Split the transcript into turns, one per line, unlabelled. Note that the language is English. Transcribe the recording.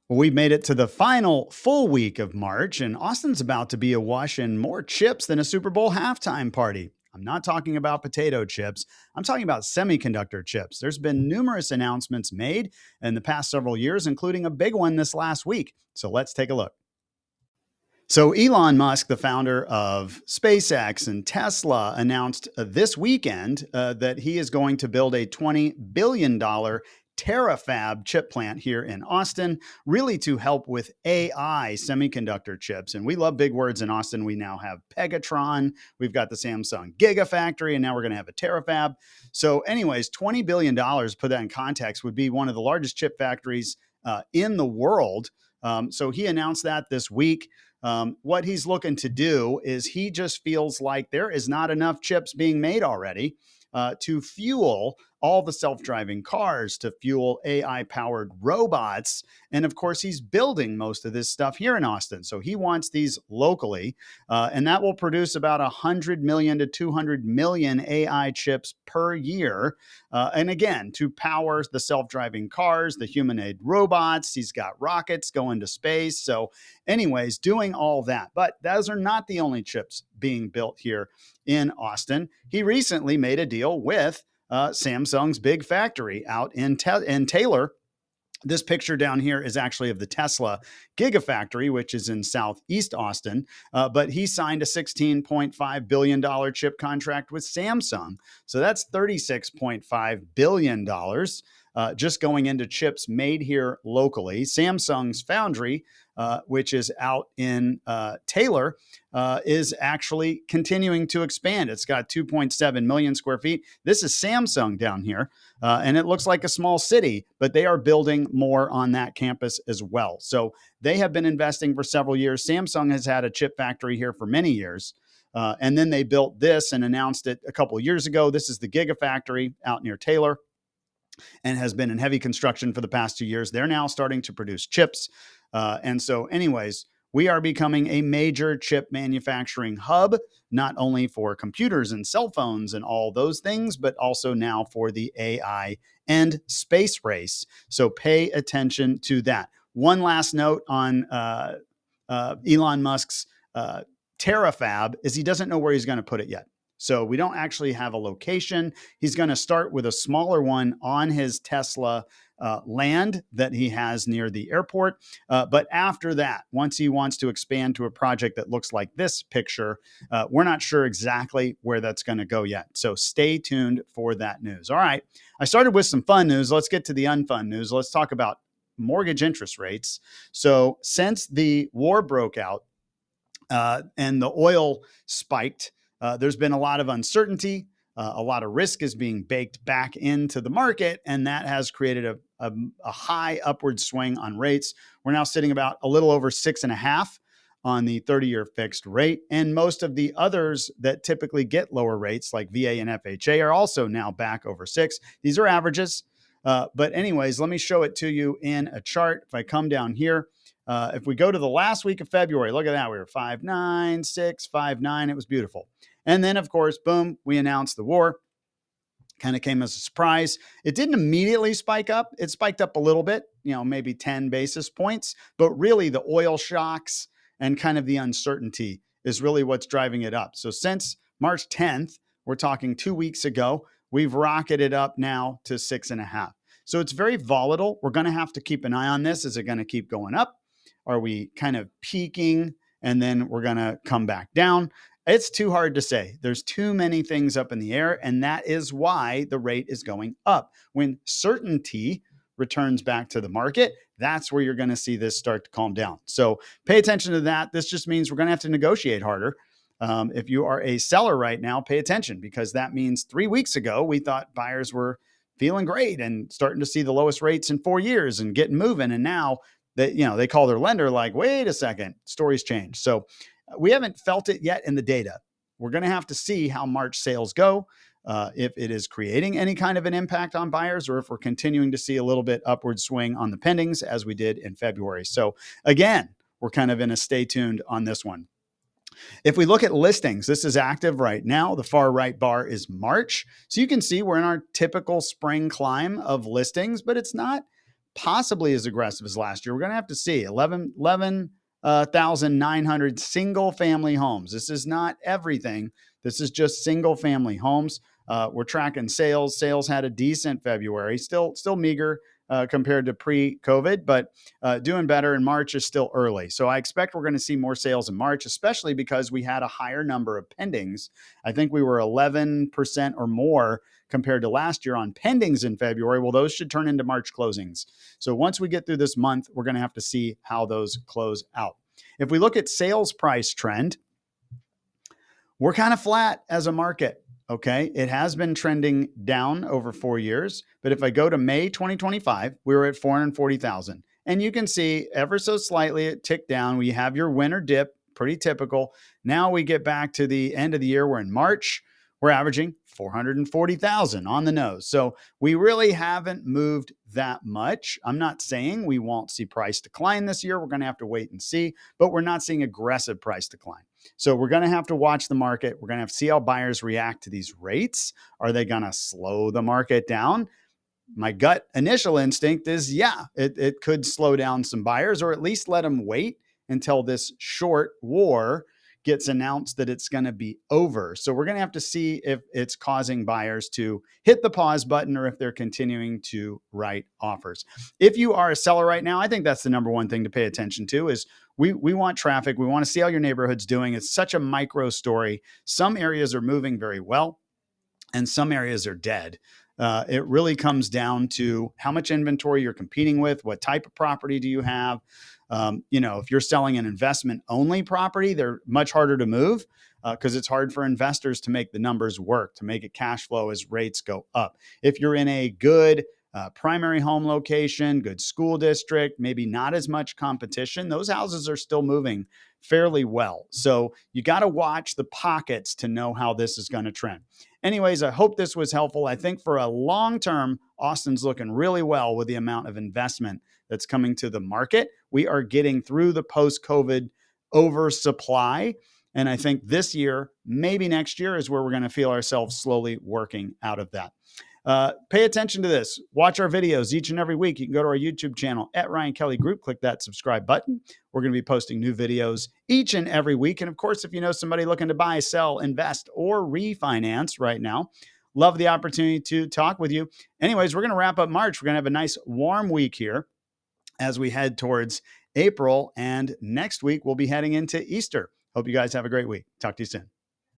Well, we've made it to the final full week of March, and Austin's about to be awash in more chips than a Super Bowl halftime party. I'm not talking about potato chips. I'm talking about semiconductor chips. There's been numerous announcements made in the past several years, including a big one this last week. So let's take a look. So, Elon Musk, the founder of SpaceX and Tesla, announced this weekend that he is going to build a $20 billion terafab chip plant here in Austin, really to help with AI semiconductor chips. And we love big words in Austin. We now have Pegatron, we've got the Samsung Gigafactory, and now we're going to have a terafab. So, anyways, $20 billion, put that in context, would be one of the largest chip factories in the world. So, he announced that this week. What he's looking to do is he just feels like there is not enough chips being made already to fuel all the self-driving cars, to fuel AI-powered robots. And of course, he's building most of this stuff here in Austin. So he wants these locally, and that will produce about 100 million to 200 million AI chips per year. And again, to power the self-driving cars, the humanoid robots, he's got rockets going to space. So anyways, doing all that. But those are not the only chips being built here in Austin. He recently made a deal with Samsung's big factory out in Taylor. This picture down here is actually of the Tesla Gigafactory, which is in Southeast Austin. But he signed a $16.5 billion chip contract with Samsung. So that's $36.5 billion just going into chips made here locally. Samsung's foundry, which is out in Taylor, is actually continuing to expand. It's got 2.7 million square feet. This is Samsung down here, and it looks like a small city, but they are building more on that campus as well. So they have been investing for several years. Samsung has had a chip factory here for many years. And then they built this and announced it a couple of years ago. This is the Gigafactory out near Taylor and has been in heavy construction for the past 2 years. They're now starting to produce chips. And so, anyways, we are becoming a major chip manufacturing hub, not only for computers and cell phones and all those things, but also now for the AI and space race. So pay attention to that. One last note on Elon Musk's terafab is he doesn't know where he's going to put it yet. So we don't actually have a location. He's going to start with a smaller one on his Tesla land that he has near the airport. But after that, once he wants to expand to a project that looks like this picture, we're not sure exactly where that's going to go yet. So stay tuned for that news. All right. I started with some fun news. Let's get to the unfun news. Let's talk about mortgage interest rates. So since the war broke out and the oil spiked, there's been a lot of uncertainty. A lot of risk is being baked back into the market, and that has created a high upward swing on rates. We're now sitting about a little over 6.5 on the 30-year fixed rate. And most of the others that typically get lower rates, like VA and FHA, are also now back over 6. These are averages. But anyways, let me show it to you in a chart. If I come down here, if we go to the last week of February, look at that. We were 5.9, 6.59. It was beautiful. And then, of course, boom, we announced the war. Kind of came as a surprise. It didn't immediately spike up. It spiked up a little bit, maybe 10 basis points. But really, the oil shocks and kind of the uncertainty is really what's driving it up. So since March 10th, we're talking 2 weeks ago, we've rocketed up now to 6.5. So it's very volatile. We're going to have to keep an eye on this. Is it going to keep going up? Are we kind of peaking and then we're going to come back down? It's too hard to say. There's too many things up in the air, and that is why the rate is going up. When certainty returns back to the market, that's where you're going to see this start to calm down. So pay attention to that. This just means we're going to have to negotiate harder. If you are a seller right now, pay attention, because that means 3 weeks ago, we thought buyers were feeling great and starting to see the lowest rates in 4 years and getting moving. And now that, they call their lender like, wait a second, stories change. So we haven't felt it yet in the data. We're going to have to see how March sales go, if it is creating any kind of an impact on buyers, or if we're continuing to see a little bit upward swing on the pendings as we did in February. So again, we're kind of in a stay tuned on this one. If we look at listings, this is active right now. The far right bar is March. So you can see we're in our typical spring climb of listings, but it's not possibly as aggressive as last year. We're going to have to see 11,900 single family homes. This is not everything. This is just single family homes. We're tracking sales. Sales had a decent February, still meager compared to pre-COVID, but doing better. In March is still early. So I expect we're going to see more sales in March, especially because we had a higher number of pendings. I think we were 11% or more compared to last year on pendings in February. Well, those should turn into March closings. So once we get through this month, we're going to have to see how those close out. If we look at sales price trend, we're kind of flat as a market. Okay. It has been trending down over 4 years. But if I go to May 2025, we were at 440,000. And you can see ever so slightly it ticked down. We have your winter dip, pretty typical. Now we get back to the end of the year. We're in March. We're averaging 440,000 on the nose. So we really haven't moved that much. I'm not saying we won't see price decline this year. We're going to have to wait and see, but we're not seeing aggressive price decline. So we're going to have to watch the market. We're going to have to see how buyers react to these rates. Are they going to slow the market down? My gut initial instinct is, yeah, it could slow down some buyers, or at least let them wait until this short war gets announced that it's going to be over. So we're going to have to see if it's causing buyers to hit the pause button or if they're continuing to write offers. If you are a seller right now, I think that's the number one thing to pay attention to is we want traffic. We want to see how your neighborhood's doing. It's such a micro story. Some areas are moving very well and some areas are dead. It really comes down to how much inventory you're competing with, what type of property do you have. If you're selling an investment only property, they're much harder to move because it's hard for investors to make the numbers work, to make it cash flow as rates go up. If you're in a good primary home location, good school district, maybe not as much competition, those houses are still moving fairly well. So you got to watch the pockets to know how this is going to trend. Anyways, I hope this was helpful. I think for a long term, Austin's looking really well with the amount of investment that's coming to the market. We are getting through the post-COVID oversupply. And I think this year, maybe next year, is where we're going to feel ourselves slowly working out of that. Pay attention to this. Watch our videos each and every week. You can go to our YouTube channel at Ryan Kelly Group. Click that subscribe button. We're going to be posting new videos each and every week. And of course, if you know somebody looking to buy, sell, invest, or refinance right now, love the opportunity to talk with you. Anyways, we're going to wrap up March. We're going to have a nice warm week here as we head towards April. And next week, we'll be heading into Easter. Hope you guys have a great week. Talk to you soon.